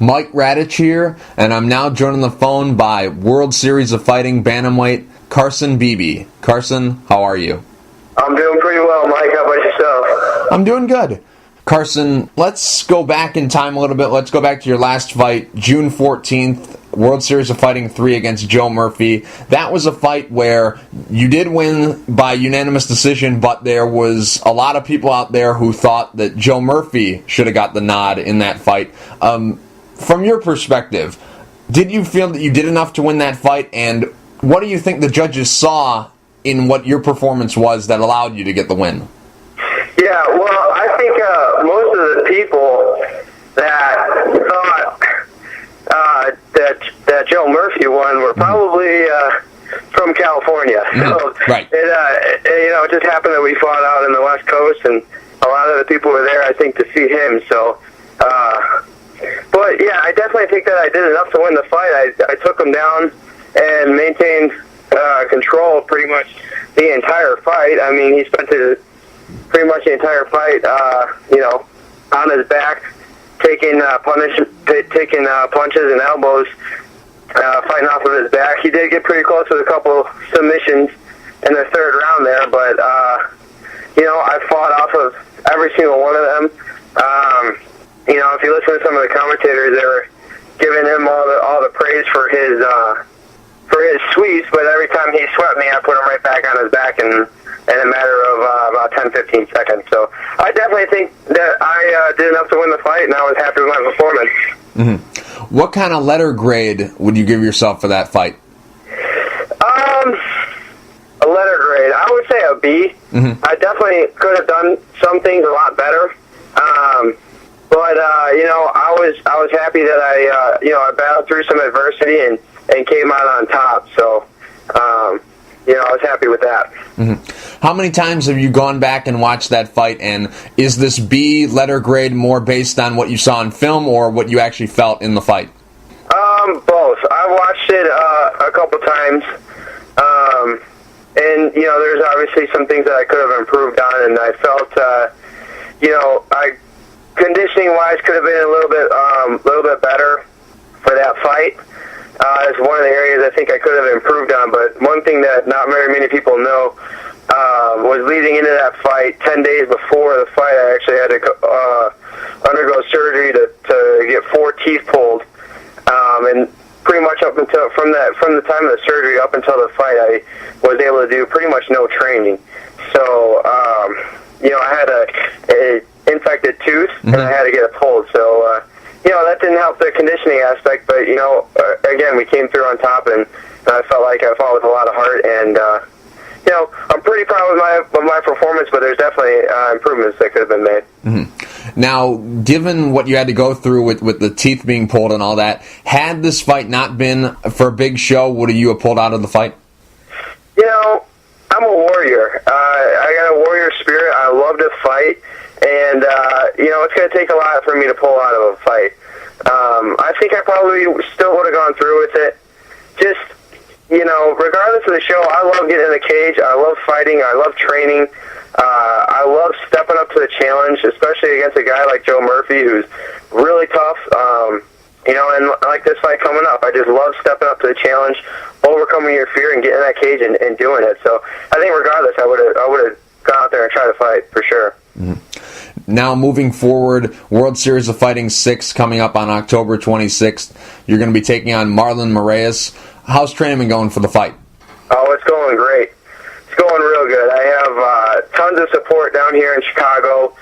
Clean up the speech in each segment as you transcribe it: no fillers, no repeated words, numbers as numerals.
Mike Radich here, and I'm now joined on the phone by World Series of Fighting Bantamweight Carson Beebe. Carson, how are you? I'm doing pretty well, Mike. How about yourself? I'm doing good. Carson, let's go back in time a little bit. Let's go back to your last fight, June 14th, World Series of Fighting 3 against Joe Murphy. That was a fight where you did win by unanimous decision, but there was a lot of people out there who thought that Joe Murphy should have got the nod in that fight. From your perspective, did you feel that you did enough to win that fight, and what do you think the judges saw in what your performance was that allowed you to get the win? Yeah, well, I think most of the people that thought that Joe Murphy won were probably from California. So right. It just happened that we fought out in the West Coast, and a lot of the people were there, I think, to see him. So, but yeah, I definitely think that I did enough to win the fight. I took him down and maintained control pretty much the entire fight. I mean, he spent pretty much the entire fight, on his back, taking punches and elbows, fighting off of his back. He did get pretty close with a couple submissions in the third round there, but I fought off of every single one of them. If you listen to some of the commentators, they were giving him all the praise for his sweeps, but every time he swept me, I put him right back on his back in a matter of about 10-15 seconds. So I definitely think that I did enough to win the fight, and I was happy with my performance. Mm-hmm. What kind of letter grade would you give yourself for that fight? A letter grade, I would say a B. Mm-hmm. I definitely could have done some things a lot better. But I was happy that I battled through some adversity and came out on top. So, I was happy with that. Mm-hmm. How many times have you gone back and watched that fight, and is this B letter grade more based on what you saw in film or what you actually felt in the fight? Both. I watched it a couple times, and there's obviously some things that I could have improved on, and I felt, conditioning-wise could have been a little bit better for that fight. It's one of the areas I think I could have improved on, but one thing that not very many people know was leading into that fight, 10 days before the fight, I actually had to undergo surgery to get 4 teeth pulled, and pretty much up until from the time of the surgery up until the fight, I was able to do pretty much no training. So, I had a infected tooth, and I had to get it pulled. So, that didn't help the conditioning aspect, but, again, we came through on top, and I felt like I fought with a lot of heart, and, I'm pretty proud of my performance, but there's definitely improvements that could have been made. Mm-hmm. Now, given what you had to go through with the teeth being pulled and all that, had this fight not been for a big show, would you have pulled out of the fight? I'm a warrior. I got a warrior spirit. I love to fight, and, it's going to take a lot for me to pull out of a fight. I think I probably still would have gone through with it. Just, regardless of the show, I love getting in the cage. I love fighting. I love training. I love stepping up to the challenge, especially against a guy like Joe Murphy, who's really tough. And like this fight coming up, I just love stepping up to the challenge, overcoming your fear, and getting in that cage and doing it. So I think regardless, I would have gone out there and tried to fight for sure. Mm-hmm. Now, moving forward, World Series of Fighting 6 coming up on October 26th. You're going to be taking on Marlon Moraes. How's training been going for the fight? Oh, it's going great. It's going real good. I have tons of support down here in Chicago.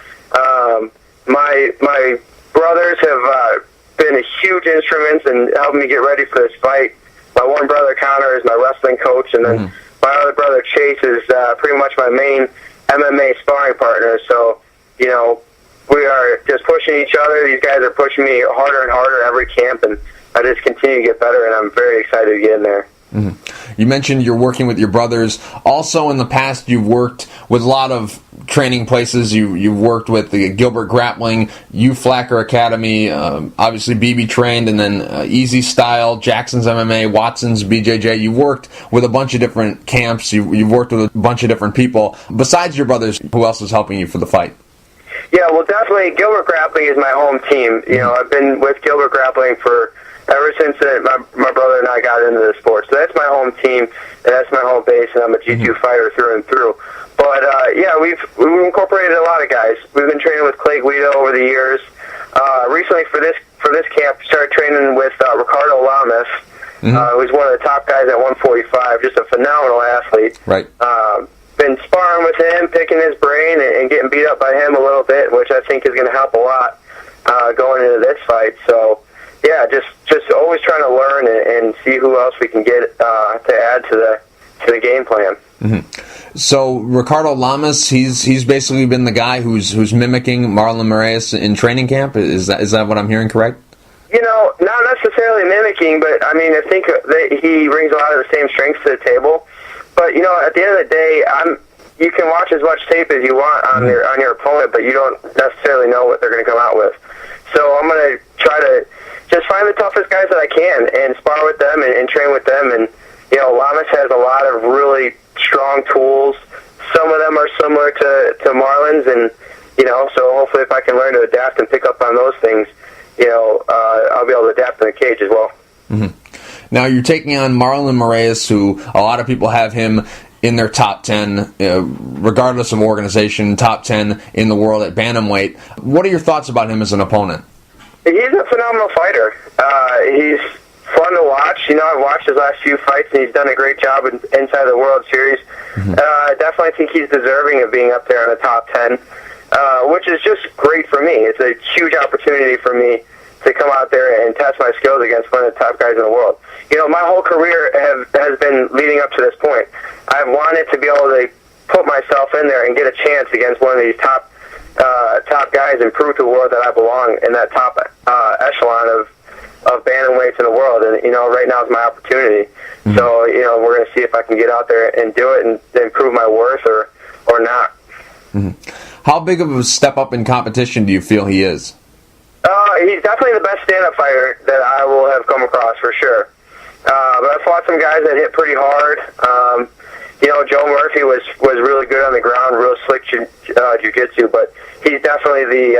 My brothers have been a huge instrument in helping me get ready for this fight. My one brother, Connor, is my wrestling coach, and then my other brother, Chase, is pretty much my main MMA sparring partner. So, we are just pushing each other. These guys are pushing me harder and harder every camp, and I just continue to get better, and I'm very excited to get in there. Mm-hmm. You mentioned you're working with your brothers. Also, in the past, you've worked with a lot of training places. You've worked with the Gilbert Grappling, Flacker Academy, obviously BB trained, and then Easy Style, Jackson's MMA, Watson's BJJ. You've worked with a bunch of different camps. You've worked with a bunch of different people. Besides your brothers, who else is helping you for the fight? Yeah, well, definitely Gilbert Grappling is my home team. You know, I've been with Gilbert Grappling for ever since my brother and I got into the sport. So that's my home team, and that's my home base, and I'm a G2 fighter through and through. But, yeah, we've incorporated a lot of guys. We've been training with Clay Guido over the years. Recently for this camp, started training with Ricardo Lamas, who's one of the top guys at 145, just a phenomenal athlete. Right. Been sparring with him, picking his brain, and getting beat up by him a little bit, which I think is going to help a lot going into this fight. So, yeah, just always trying to learn and see who else we can get to add to the game plan. Mm-hmm. So Ricardo Lamas, he's basically been the guy who's mimicking Marlon Moraes in training camp. Is that what I'm hearing correct? You know, not necessarily mimicking, but I mean, I think that he brings a lot of the same strengths to the table. But you know, at the end of the day, you can watch as much tape as you want on your opponent, but you don't necessarily know what they're going to come out with. So I'm going to try to just find the toughest guys that I can and spar with them and train with them. And you know, Lamas has a lot of really strong tools. Some of them are similar to Marlon's, and you know, so hopefully if I can learn to adapt and pick up on those things, you know, I'll be able to adapt in the cage as well. Mm-hmm. Now you're taking on Marlon Moraes, who a lot of people have him in their top 10, regardless of organization, top 10 in the world at bantamweight. What are your thoughts about him as an opponent? He's a phenomenal fighter. He's fun to watch. You know, I've watched his last few fights, and he's done a great job inside the World Series. I definitely think he's deserving of being up there in the top 10, which is just great for me. It's a huge opportunity for me to come out there and test my skills against one of the top guys in the world. You know, my whole career has been leading up to this point. I've wanted to be able to put myself in there and get a chance against one of these top guys and prove to the world that I belong in that top echelon of bantamweights in the world. And, you know, right now is my opportunity. Mm-hmm. So, you know, we're going to see if I can get out there and do it and prove my worth or not. Mm-hmm. How big of a step up in competition do you feel he is? He's definitely the best stand-up fighter that I will have come across, for sure. But I fought some guys that hit pretty hard. You know, Joe Murphy was really good on the ground, real slick jiu-jitsu, but he's definitely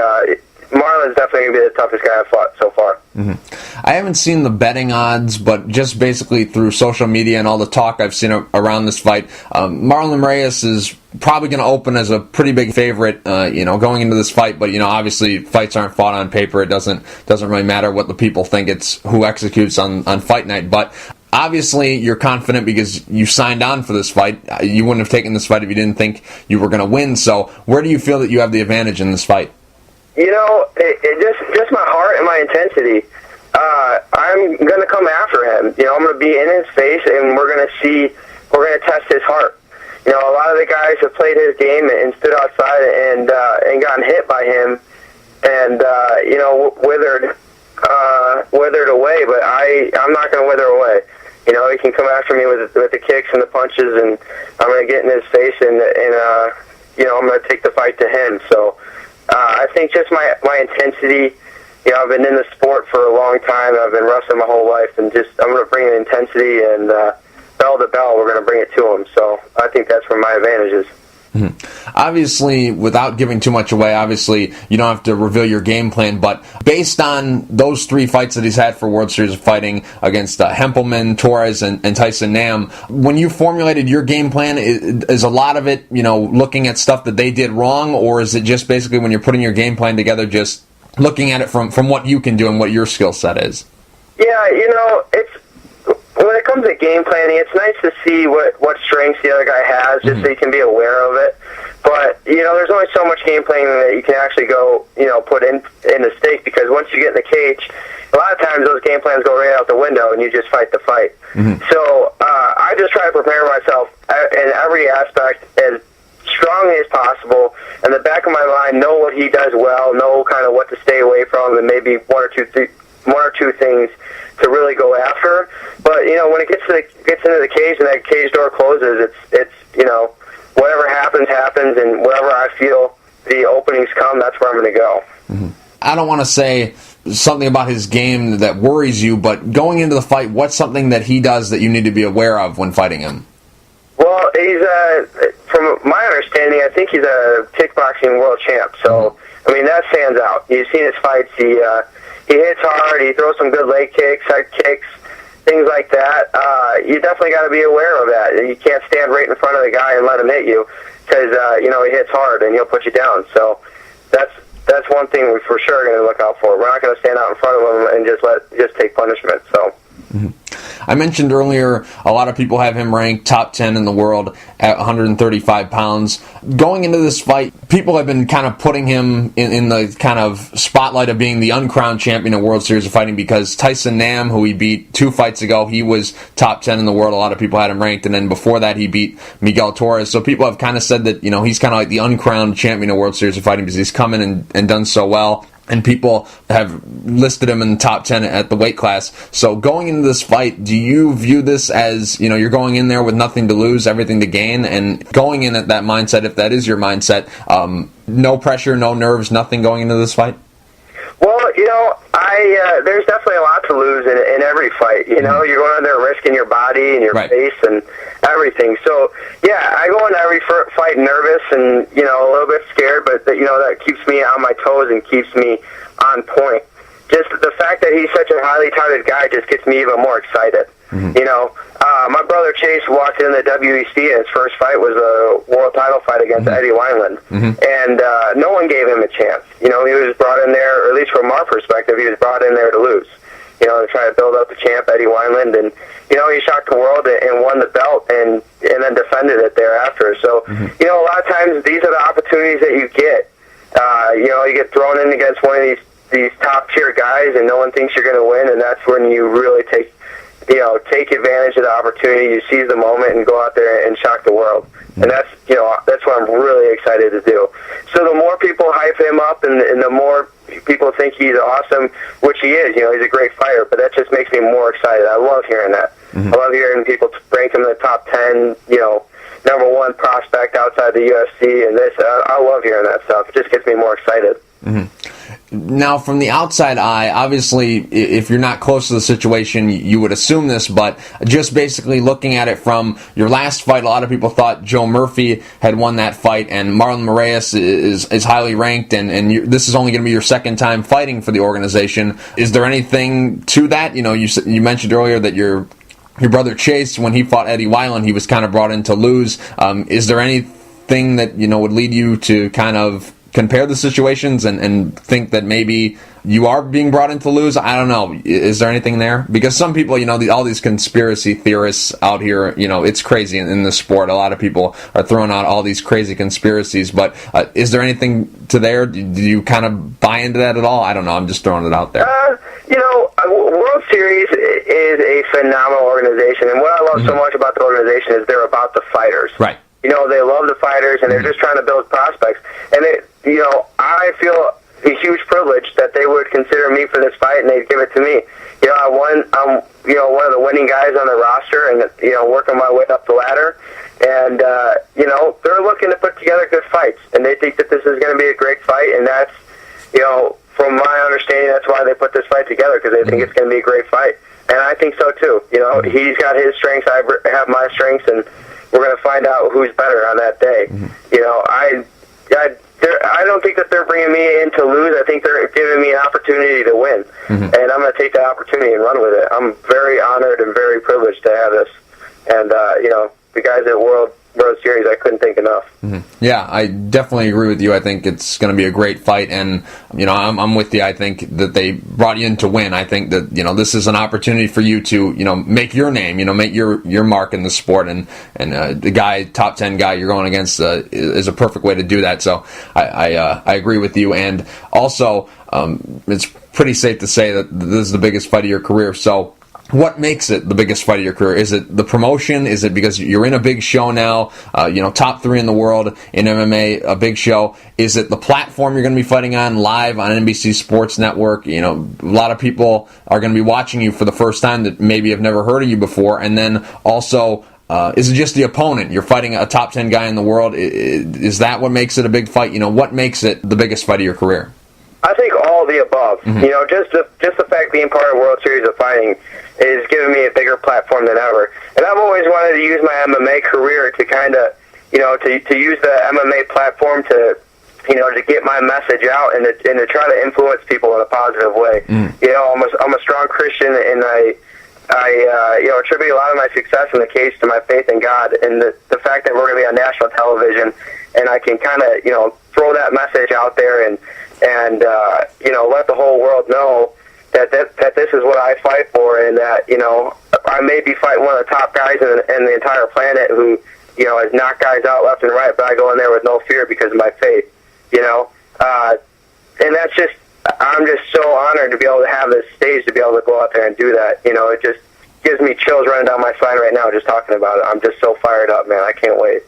Marlon's definitely going to be the toughest guy I've fought so far. Mm-hmm. I haven't seen the betting odds, but just basically through social media and all the talk I've seen around this fight, Marlon Moraes is probably going to open as a pretty big favorite, you know, going into this fight. But you know, obviously, fights aren't fought on paper. It doesn't really matter what the people think. It's who executes on fight night. But obviously, you're confident because you signed on for this fight. You wouldn't have taken this fight if you didn't think you were going to win. So, where do you feel that you have the advantage in this fight? You know, it just my heart and my intensity. I'm going to come after him. You know, I'm going to be in his face, and we're going to test his heart. You know, a lot of the guys have played his game and stood outside and gotten hit by him, and you know, withered away. But I'm not going to wither away. You know, he can come after me with the kicks and the punches, and I'm going to get in his face, and you know, I'm going to take the fight to him. So. I think just my intensity, you know, I've been in the sport for a long time. I've been wrestling my whole life, and just I'm going to bring the intensity, and bell to bell, we're going to bring it to him. So I think that's where my advantage is. Mm-hmm. Obviously, without giving too much away, obviously you don't have to reveal your game plan, but based on those 3 fights that he's had for World Series of Fighting against Hempelman, Torres, and Tyson Nam, when you formulated your game plan, is a lot of it, you know, looking at stuff that they did wrong, or is it just basically when you're putting your game plan together, just looking at it from what you can do and what your skill set is? Yeah, you know, when it comes to game planning, it's nice to see what strengths the other guy has, just so you can be aware of it. But, you know, there's only so much game planning that you can actually go, you know, put in the stake, because once you get in the cage, a lot of times those game plans go right out the window and you just fight the fight. Mm-hmm. So I just try to prepare myself in every aspect as strongly as possible. In the back of my mind, know what he does well, know kind of what to stay away from, and maybe one or two things to really go after. But, you know, when it gets into the cage and that cage door closes, it's you know, whatever happens, and wherever I feel the openings come, that's where I'm going to go. Mm-hmm. I don't want to say something about his game that worries you, but going into the fight, what's something that he does that you need to be aware of when fighting him? Well, he's from my understanding, I think he's a kickboxing world champ. So I mean, that stands out. You've seen his fights. He hits hard. He throws some good leg kicks, head kicks, things like that. You definitely got to be aware of that. You can't stand right in front of the guy and let him hit you because, he hits hard and he'll put you down. So that's one thing we for sure are going to look out for. We're not going to stand out in front of him and just take punishment. So. Mm-hmm. I mentioned earlier, a lot of people have him ranked top 10 in the world at 135 pounds. Going into this fight, people have been kind of putting him in the kind of spotlight of being the uncrowned champion of World Series of Fighting because Tyson Nam, who he beat 2 fights ago, he was top 10 in the world. A lot of people had him ranked, and then before that he beat Miguel Torres. So people have kind of said that, he's kind of like the uncrowned champion of World Series of Fighting because he's come in and done so well. And people have listed him in the top 10 at the weight class. So going into this fight, do you view this as, you're going in there with nothing to lose, everything to gain, and going in at that mindset, if that is your mindset, no pressure, no nerves, nothing going into this fight? Well, there's definitely a lot to lose in every fight. You're going in there risking your body and your face and everything. So, yeah, I go into every fight nervous and, a little bit scared, but, that keeps me on my toes and keeps me on point. Just the fact that he's such a highly touted guy just gets me even more excited. Mm-hmm. My brother Chase walked in the WEC and his first fight was a world title fight against Eddie Wineland. Mm-hmm. And no one gave him a chance. He was brought in there, or at least from our perspective, he was brought in there to lose. To try to build up the champ, Eddie Wineland. And, he shocked the world and won the belt and then defended it thereafter. So, mm-hmm. A lot of times these are the opportunities that you get. You get thrown in against one of these top-tier guys and no one thinks you're going to win, and that's when you really take advantage of the opportunity, you seize the moment, and go out there and shock the world. And that's what I'm really excited to do. So the more people hype him up and the more people think he's awesome, which he is, he's a great fighter, but that just makes me more excited. I love hearing that. Mm-hmm. I love hearing people rank him in the top 10, number 1 prospect outside the UFC, and this. I love hearing that stuff. It just gets me more excited. Mm-hmm. Now, from the outside eye, obviously, if you're not close to the situation, you would assume this, but just basically looking at it from your last fight, a lot of people thought Joe Murphy had won that fight, and Marlon Moraes is highly ranked, and this is only going to be your second time fighting for the organization. Is there anything to that? You mentioned earlier that your brother Chase, when he fought Eddie Wineland, he was kind of brought in to lose. Is there anything that would lead you to kind of compare the situations and think that maybe you are being brought in to lose? I don't know. Is there anything there? Because some people, all these conspiracy theorists out here, it's crazy in the sport. A lot of people are throwing out all these crazy conspiracies, but is there anything to there? Do you kind of buy into that at all? I don't know. I'm just throwing it out there. World Series is a phenomenal organization, and what I love so much about the organization is they're about the fighters. Right. They love the fighters, and they're just trying to build prospects. And I feel a huge privilege that they would consider me for this fight, and they'd give it to me. I'm one of the winning guys on the roster, and working my way up the ladder. And they're looking to put together good fights, and they think that this is going to be a great fight. And that's from my understanding, that's why they put this fight together, because they think it's going to be a great fight. And I think so too. He's got his strengths, I have my strengths, and we're going to find out who's better on that day. Mm-hmm. I don't think that they're bringing me in to lose. I think they're giving me an opportunity to win. Mm-hmm. And I'm going to take that opportunity and run with it. I'm very honored and very privileged to have this. And, the guys at World Series, I couldn't think enough. Mm-hmm. Yeah, I definitely agree with you. I think it's going to be a great fight, and I'm with you. I think that they brought you in to win. I think that this is an opportunity for you to make your name, make your mark in the sport, and the guy, top 10 guy you're going against is a perfect way to do that. So I agree with you, and also it's pretty safe to say that this is the biggest fight of your career. So, what makes it the biggest fight of your career? Is it the promotion? Is it because you're in a big show now, top 3 in the world in MMA, a big show? Is it the platform you're going to be fighting on live on NBC Sports Network? A lot of people are going to be watching you for the first time that maybe have never heard of you before. And then also, is it just the opponent? You're fighting a top 10 guy in the world. Is that what makes it a big fight? What makes it the biggest fight of your career? I think all the above. Mm-hmm. Just the fact being part of World Series of Fighting is giving me a bigger platform than ever. And I've always wanted to use my MMA career to kind of, to use the MMA platform to to get my message out and to try to influence people in a positive way. I'm a strong Christian, and I attribute a lot of my success in the case to my faith in God, and the fact that we're going to be on national television, and I can kind of, throw that message out there and let the whole world know that this is what I fight for, and that, I may be fighting one of the top guys in the entire planet who, has knocked guys out left and right, but I go in there with no fear because of my faith, and that's just, I'm just so honored to be able to have this stage to be able to go out there and do that. It just gives me chills running down my spine right now just talking about it. I'm just so fired up, man. I can't wait.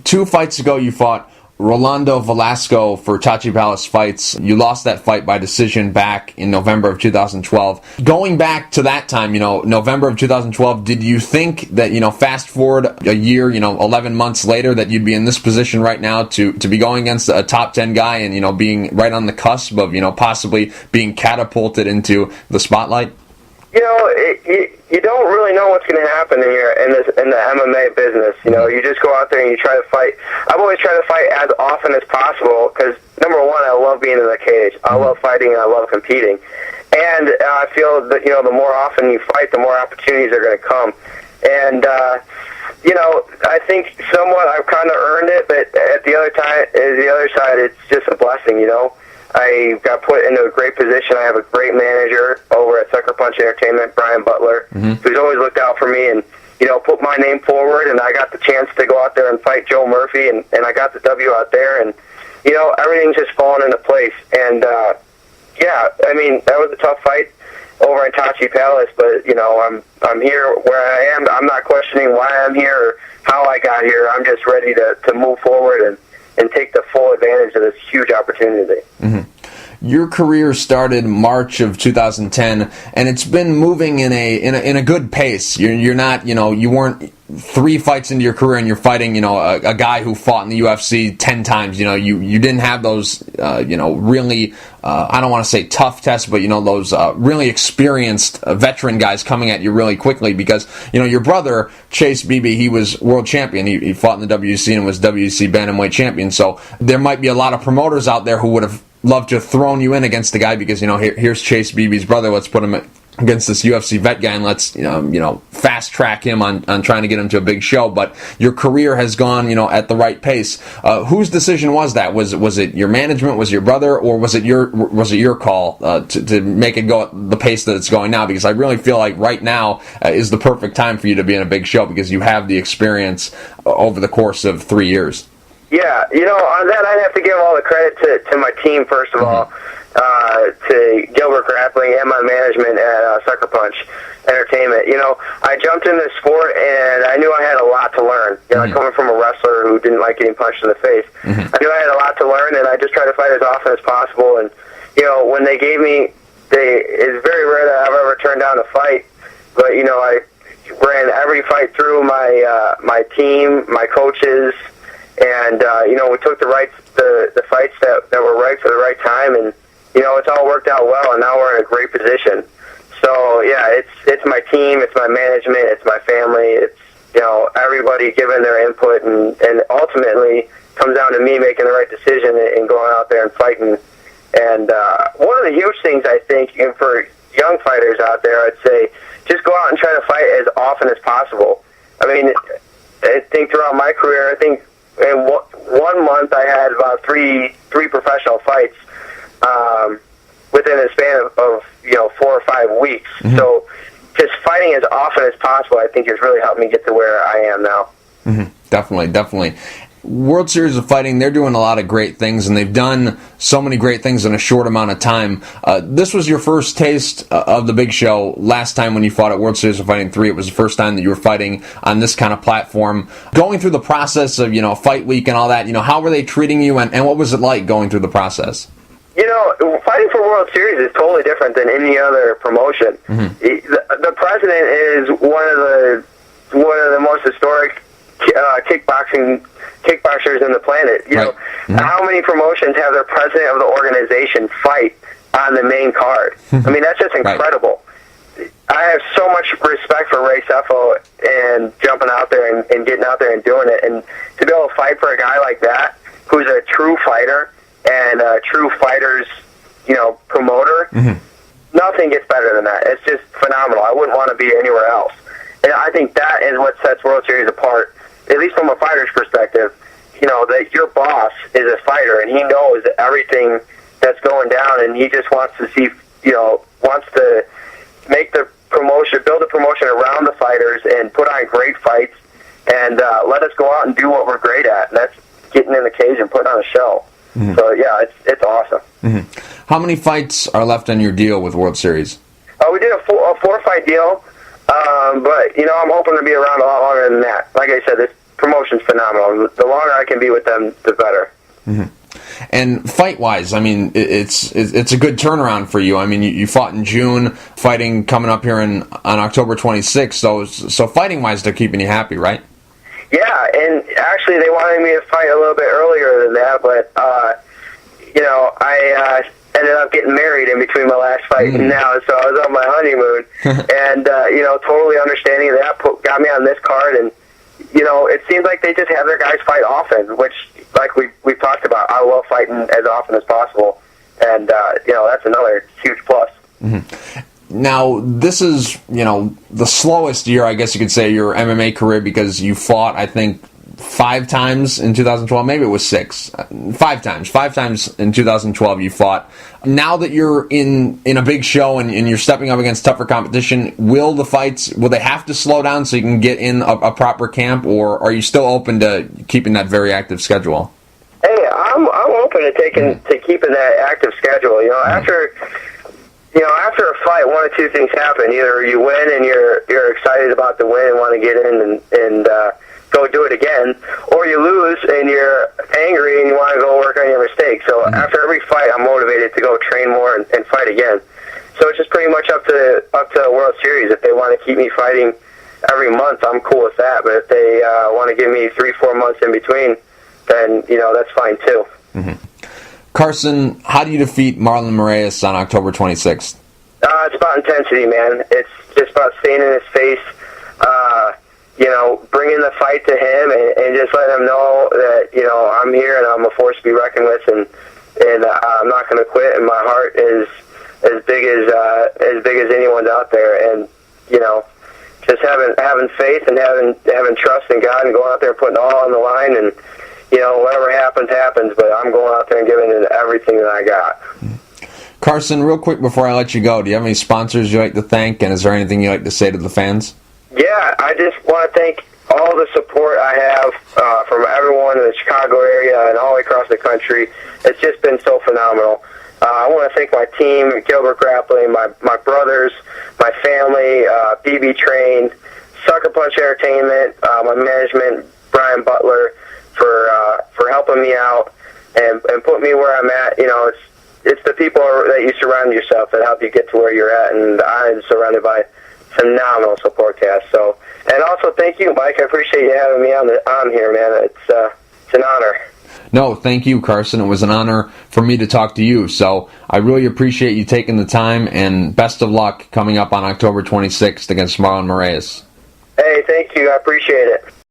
2 fights ago, you fought Rolando Velasco for Tachi Palace Fights. You lost that fight by decision back in November of 2012. Going back to that time, November of 2012, did you think that, fast forward a year, 11 months later, that you'd be in this position right now to be going against a top 10 guy and, being right on the cusp of, possibly being catapulted into the spotlight? You don't really know what's going to happen here in the MMA business. You just go out there and you try to fight. I've always tried to fight as often as possible because, number one, I love being in the cage. I love fighting and I love competing. And I feel that, the more often you fight, the more opportunities are going to come. And, I think somewhat I've kind of earned it, but at the other side, it's just a blessing, I got put into a great position. I have a great manager over at Sucker Punch Entertainment, Brian Butler, who's always looked out for me and, put my name forward, and I got the chance to go out there and fight Joe Murphy, and I got the W out there, and, everything's just fallen into place. And, that was a tough fight over in Tachi Palace, but, I'm here where I am. I'm not questioning why I'm here or how I got here. I'm just ready to move forward and take the full advantage of this huge opportunity. Your career started March of 2010, and it's been moving in a good pace. You're not, you weren't 3 fights into your career and you're fighting, a guy who fought in the UFC 10 times. You didn't have those, really, I don't want to say tough tests, but, those really experienced veteran guys coming at you really quickly because, your brother, Chase Beebe, he was world champion. He fought in the WC and was WC Bantamweight champion. So there might be a lot of promoters out there who would have loved to have thrown you in against the guy because, here's Chase Beebe's brother. Let's put him against this UFC vet guy and let's, fast track him on trying to get him to a big show. But your career has gone, at the right pace. Whose decision was that? Was it your management? Was it your brother? Or was it your call to make it go at the pace that it's going now? Because I really feel like right now is the perfect time for you to be in a big show because you have the experience over the course of 3 years. Yeah, on that I'd have to give all the credit to my team, first of all, to Gilbert Grappling and my management at Sucker Punch Entertainment. I jumped in this sport and I knew I had a lot to learn. Coming from a wrestler who didn't like getting punched in the face, I knew I had a lot to learn, and I just tried to fight as often as possible. And, when they gave me, it's very rare that I've ever turned down a fight, but, I ran every fight through my team, my coaches, and, we took the fights that were right for the right time, and, it's all worked out well, and now we're in a great position. So, yeah, it's my team, it's my management, it's my family, it's, everybody giving their input, and ultimately comes down to me making the right decision and going out there and fighting. And one of the huge things, I think, for young fighters out there, I'd say, just go out and try to fight as often as possible. I mean, I think throughout my career, I think in 1 month I had about three professional fights within a span of 4 or 5 weeks. So just fighting as often as possible, I think, has really helped me get to where I am now. Definitely. World Series of Fighting, they're doing a lot of great things, and they've done so many great things in a short amount of time. This was your first taste of the big show. Last time when you fought at World Series of Fighting 3, it was the first time that you were fighting on this kind of platform. Going through the process of, fight week and all that, how were they treating you, and what was it like going through the process? Fighting for World Series is totally different than any other promotion. The president is one of the most historic kickboxers in the planet. How many promotions have their president of the organization fight on the main card? I mean, that's just incredible. I have so much respect for Ray Sefo and jumping out there and getting out there and doing it, and to be able to fight for a guy like that, who's a true fighter and a true fighter's, promoter, nothing gets better than that. It's just phenomenal. I wouldn't want to be anywhere else. And I think that is what sets World Series apart, at least from a fighter's perspective. That your boss is a fighter, and he knows everything that's going down, and he just wants to see, wants to make the promotion, build a promotion around the fighters, and put on great fights, and let us go out and do what we're great at, and that's getting in the cage and putting on a show. So yeah, it's awesome. How many fights are left on your deal with World Series? We did a 4-fight deal, but I'm hoping to be around a lot longer than that. Like I said, this promotion's phenomenal. The longer I can be with them, the better. And fight-wise, I mean, it's a good turnaround for you. I mean, you fought in June, fighting coming up here on October 26th. So fighting-wise, they're keeping you happy, right? Yeah, and actually they wanted me to fight a little bit earlier than that, but I ended up getting married in between my last fight and now, so I was on my honeymoon, and totally understanding that got me on this card, and it seems like they just have their guys fight often, which, like we've talked about, I love fighting as often as possible, and that's another huge plus. Now, this is, the slowest year, I guess you could say, of your MMA career, because you fought, I think, 5 times in 2012. Maybe it was 6. 5 times. 5 times in 2012 you fought. Now that you're in a big show and you're stepping up against tougher competition, will they have to slow down so you can get in a proper camp, or are you still open to keeping that very active schedule? Hey, I'm open to keeping that active schedule. After a fight, one of two things happen. Either you win and you're excited about the win and want to get in and go do it again, or you lose and you're angry and you want to go work on your mistakes. So after every fight, I'm motivated to go train more and fight again. So it's just pretty much up to World Series. If they want to keep me fighting every month, I'm cool with that. But if they want to give me 3-4 months in between, then that's fine too. Carson, how do you defeat Marlon Moraes on October 26th? It's about intensity, man. It's just about staying in his face, bringing the fight to him and just letting him know that, I'm here and I'm a force to be reckoned with, and I'm not going to quit, and my heart is as big as anyone's out there, and, just having faith and having trust in God and going out there and putting it all on the line, and whatever happens, happens, but I'm going out there and giving it everything that I got. Carson, real quick before I let you go, do you have any sponsors you'd like to thank, and is there anything you'd like to say to the fans? Yeah, I just want to thank all the support I have from everyone in the Chicago area and all the way across the country. It's just been so phenomenal. I want to thank my team, Gilbert Grappling, my brothers, my family, BB Train, Sucker Punch Entertainment, my management, Brian Butler, for helping me out and put me where I'm at. It's the people that you surround yourself that help you get to where you're at, and I'm surrounded by phenomenal support cast. So, and also thank you, Mike. I appreciate you having me on here, man. It's an honor. No, thank you, Carson. It was an honor for me to talk to you. So I really appreciate you taking the time, and best of luck coming up on October 26th against Marlon Moraes. Hey, thank you. I appreciate it.